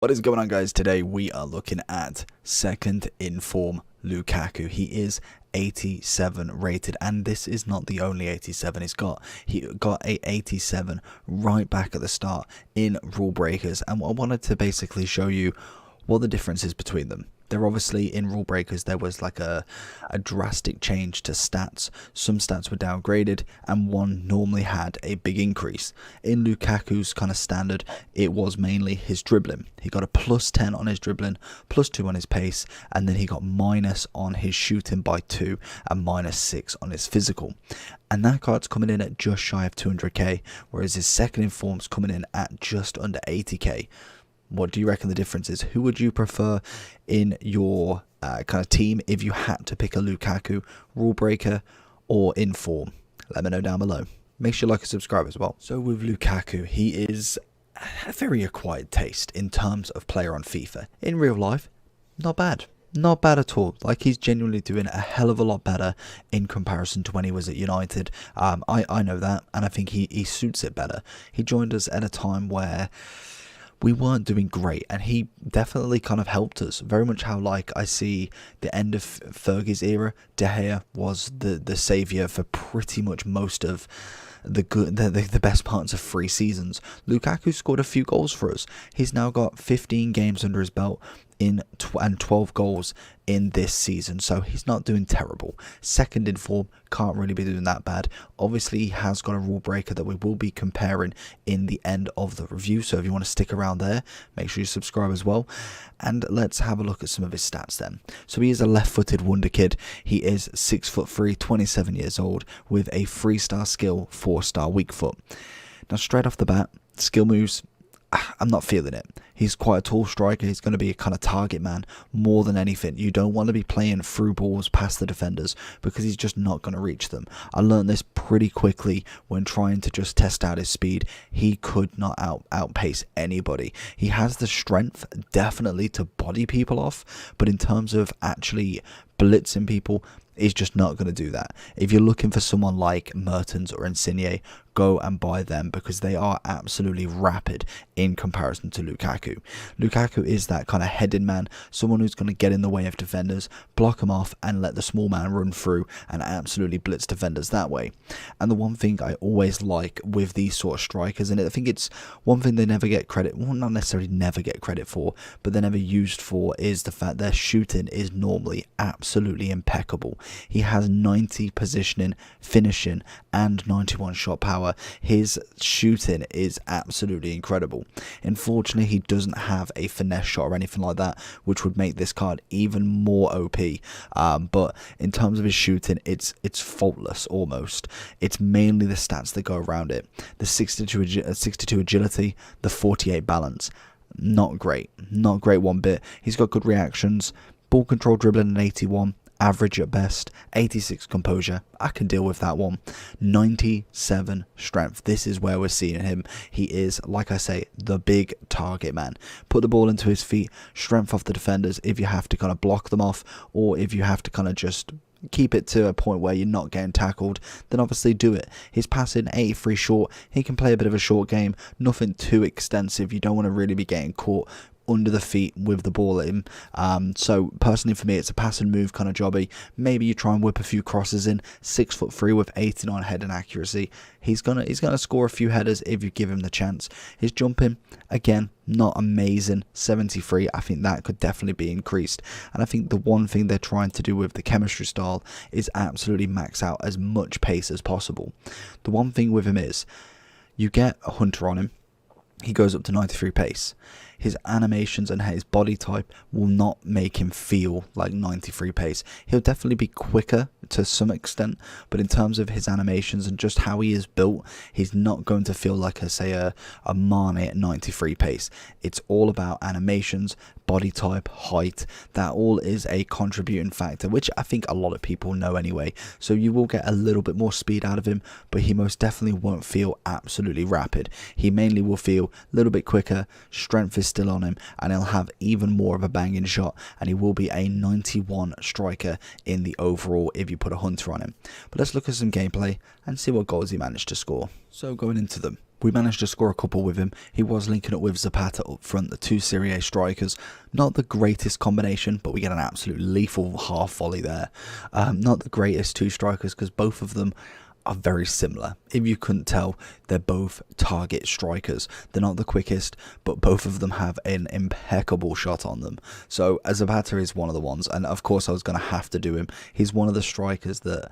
What is going on, guys? Today we are looking at second in form Lukaku. He is 87 rated, and this is not the only 87 he got a 87 right back at the start in Rule Breakers, and I wanted to basically show you what the difference is between them. They're obviously in Rule Breakers, there was like a drastic change to stats. Some stats were downgraded and one normally had a big increase. In Lukaku's kind of standard, it was mainly his dribbling. He got a +10 on his dribbling, +2 on his pace, and then he got minus on his shooting by 2 and -6 on his physical. And that card's coming in at just shy of 200k, whereas his second in form's coming in at just under 80k. What do you reckon the difference is? Who would you prefer in your kind of team if you had to pick a Lukaku, Rule Breaker, or in form? Let me know down below. Make sure you like and subscribe as well. So with Lukaku, he is a very acquired taste in terms of player on FIFA. In real life, not bad. Not bad at all. Like, he's genuinely doing a hell of a lot better in comparison to when he was at United. I know that, and I think he suits it better. He joined us at a time where we weren't doing great, and he definitely kind of helped us. Very much how, like, I see the end of Fergie's era, De Gea was the saviour for pretty much most of the best parts of 3 seasons. Lukaku scored a few goals for us. He's now got 15 games under his belt and 12 goals in this season, so he's not doing terrible. Second in form, can't really be doing that bad. Obviously, he has got a Rule Breaker that we will be comparing in the end of the review, so if you want to stick around there, make sure you subscribe as well. And let's have a look at some of his stats then. So he is a left-footed wonder kid. He is 6'3", 27 years old, with a 3-star skill, 4-star weak foot. Now, straight off the bat, skill moves, I'm not feeling it. He's quite a tall striker. He's going to be a kind of target man more than anything. You don't want to be playing through balls past the defenders because he's just not going to reach them. I learned this pretty quickly when trying to just test out his speed. He could not outpace anybody. He has the strength definitely to body people off, but in terms of actually blitzing people, he's just not going to do that. If you're looking for someone like Mertens or Insigne, go and buy them because they are absolutely rapid in comparison to Lukaku. Lukaku is that kind of headed man, someone who's going to get in the way of defenders, block them off, and let the small man run through and absolutely blitz defenders that way. And the one thing I always like with these sort of strikers, and I think it's one thing they never get credit, well, not necessarily never get credit for, but they're never used for, is the fact their shooting is normally absolutely impeccable. He has 90 positioning, finishing, and 91 shot power. His shooting is absolutely incredible. Unfortunately, he doesn't have a finesse shot or anything like that, which would make this card even more OP. But in terms of his shooting, it's faultless almost. It's mainly the stats that go around it. The 62 agility, the 48 balance. Not great one bit. He's got good reactions, ball control, dribbling, an 81. Average at best, 86 composure, I can deal with that one. 97 strength, this is where we're seeing him. He is, like I say, the big target man. Put the ball into his feet, strength off the defenders if you have to kind of block them off, or if you have to kind of just keep it to a point where you're not getting tackled, then obviously do it. His passing, 83 short, he can play a bit of a short game, nothing too extensive. You don't want to really be getting caught under the feet with the ball at him. So personally for me, it's a pass and move kind of jobby. Maybe you try and whip a few crosses in. 6'3" with 89 heading accuracy. He's gonna score a few headers if you give him the chance. His jumping, again, not amazing, 73. I think that could definitely be increased. And I think the one thing they're trying to do with the chemistry style is absolutely max out as much pace as possible. The one thing with him is, you get a hunter on him, he goes up to 93 pace. His animations and his body type will not make him feel like 93 pace. He'll definitely be quicker to some extent, but in terms of his animations and just how he is built, he's not going to feel like a Mane at 93 pace. It's all about animations, body type, height. That all is a contributing factor, which I think a lot of people know anyway. So you will get a little bit more speed out of him, but he most definitely won't feel absolutely rapid. He mainly will feel a little bit quicker, strength is still on him, and he'll have even more of a banging shot, and he will be a 91 striker in the overall if you put a hunter on him. But let's look at some gameplay and see what goals he managed to score. So going into them, We managed to score a couple with him. He was linking up with Zapata up front, the two Serie A strikers. Not the greatest combination, but we get an absolute lethal half volley there. Not the greatest two strikers because both of them are very similar. If you couldn't tell, they're both target strikers. They're not the quickest, but both of them have an impeccable shot on them. So Zapata is one of the ones, and of course I was going to have to do him. He's one of the strikers that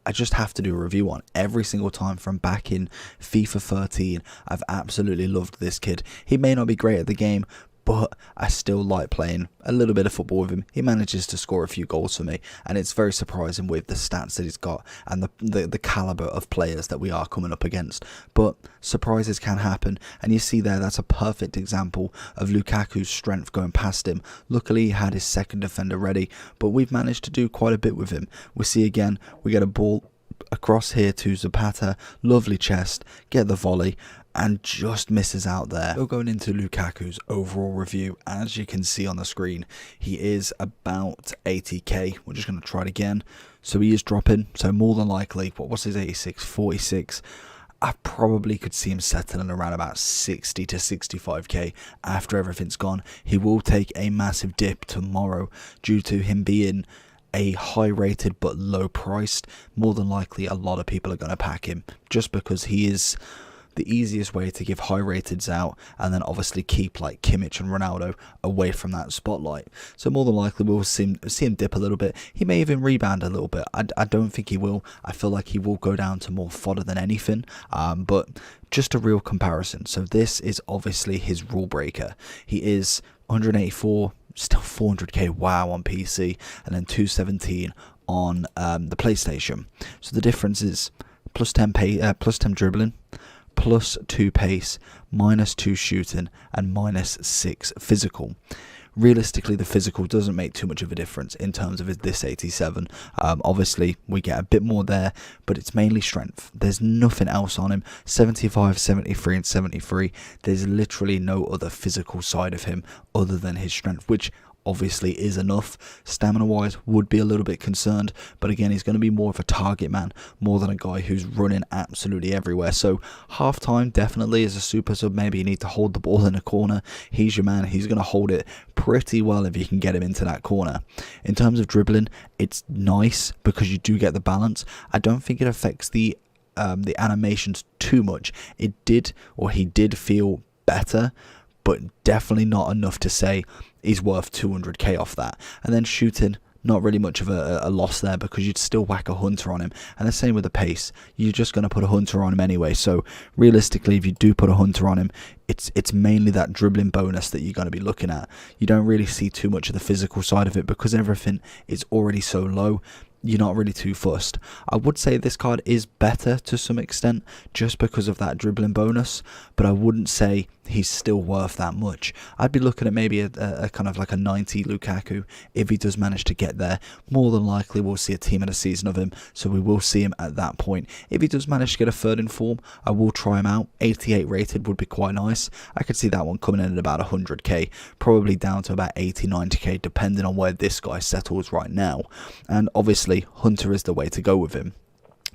I just have to do a review on every single time from back in FIFA 13. I've absolutely loved this kid. He may not be great at the game, but I still like playing a little bit of football with him. He manages to score a few goals for me, and it's very surprising with the stats that he's got and the caliber of players that we are coming up against. But surprises can happen, and you see there, that's a perfect example of Lukaku's strength going past him. Luckily, he had his second defender ready, but we've managed to do quite a bit with him. We see again, we get a ball across here to Zapata, lovely chest, get the volley, and just misses out there. So going into Lukaku's overall review, as you can see on the screen, he is about 80k. We're just going to try it again. So he is dropping, so more than likely, what's his 86? 46. I probably could see him settling around about 60 to 65k after everything's gone. He will take a massive dip tomorrow due to him being a high rated but low priced. More than likely a lot of people are going to pack him just because he is the easiest way to give high rateds out, and then obviously keep like Kimmich and Ronaldo away from that spotlight. So more than likely we'll see him dip a little bit. He may even rebound a little bit. I don't think he will. I feel like he will go down to more fodder than anything, but just a real comparison. So this is obviously his rule breaker. He is 184, still 400k wow on PC, and then 217 on the PlayStation. So the difference is plus 10 dribbling, plus 2 pace, minus 2 shooting, and minus 6 physical. Realistically, the physical doesn't make too much of a difference in terms of this 87. Obviously, we get a bit more there, but it's mainly strength. There's nothing else on him. 75, 73, and 73. There's literally no other physical side of him other than his strength, which obviously is enough. Stamina wise, would be a little bit concerned, but again, he's going to be more of a target man more than a guy who's running absolutely everywhere. So half time definitely as a super sub, maybe you need to hold the ball in a corner. He's your man. He's going to hold it pretty well if you can get him into that corner. In terms of dribbling, it's nice because you do get the balance. I don't think it affects the animations too much. He did feel better, but definitely not enough to say he's worth 200k off that. And then shooting, not really much of a loss there because you'd still whack a hunter on him. And the same with the pace. You're just going to put a hunter on him anyway. So realistically, if you do put a hunter on him, it's mainly that dribbling bonus that you're going to be looking at. You don't really see too much of the physical side of it because everything is already so low. You're not really too fussed. I would say this card is better to some extent just because of that dribbling bonus, but I wouldn't say he's still worth that much. I'd be looking at maybe a kind of like a 90 Lukaku if he does manage to get there. More than likely we'll see a team of the season of him, so we will see him at that point. If he does manage to get a third in form, I will try him out. 88 rated would be quite nice. I could see that one coming in at about 100k, probably down to about 80, 90k depending on where this guy settles right now. And obviously Hunter is the way to go with him.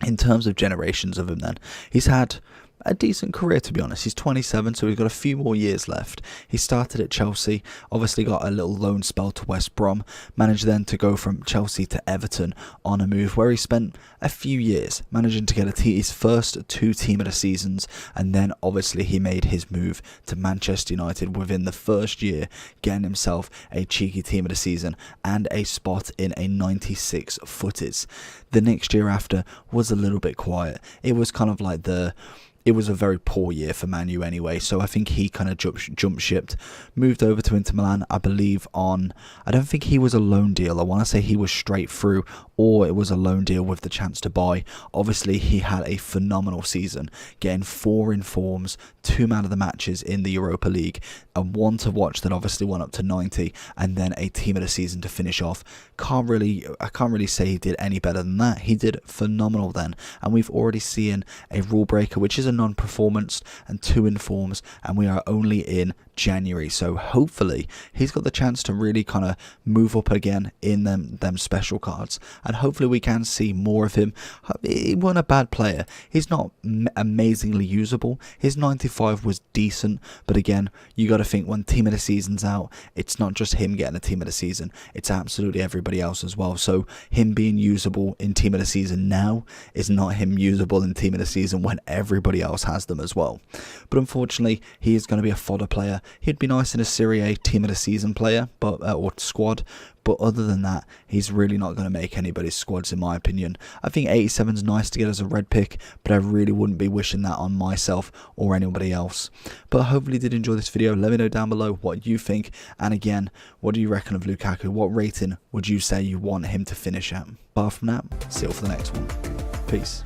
In terms of generations of him then, he's had a decent career, to be honest. He's 27, so he's got a few more years left. He started at Chelsea, obviously got a little loan spell to West Brom, managed then to go from Chelsea to Everton on a move where he spent a few years managing to get his first 2 team of the seasons, and then obviously he made his move to Manchester United within the first year, getting himself a cheeky team of the season and a spot in a 96 footers. The next year after was a little bit quiet. It was kind of like it was a very poor year for Man U anyway, so I think he kind of jumped shipped, moved over to Inter Milan, I believe I don't think he was a loan deal. I want to say he was straight through, or it was a loan deal with the chance to buy. Obviously, he had a phenomenal season, getting 4 informs, 2 man of the matches in the Europa League, and 1 to watch that obviously went up to 90, and then a team of the season to finish off. I can't really say he did any better than that. He did phenomenal then, and we've already seen a rule breaker, which is a non-performance, and 2 informs, and we are only in January. So hopefully he's got the chance to really kind of move up again in them special cards, and hopefully we can see more of him. He wasn't a bad player. He's not amazingly usable. His 95 was decent, but again, you got to think when team of the season's out, it's not just him getting a team of the season, it's absolutely everybody else as well. So him being usable in team of the season now is not him usable in team of the season when everybody else has them as well. But unfortunately, he is going to be a fodder player. He'd be nice in a Serie A team of the season player, but or squad. But other than that, he's really not going to make anybody's squads, in my opinion. I think 87's nice to get as a red pick, but I really wouldn't be wishing that on myself or anybody else. But hopefully you did enjoy this video. Let me know down below what you think. And again, what do you reckon of Lukaku? What rating would you say you want him to finish at? Apart from that, see you for the next one. Peace.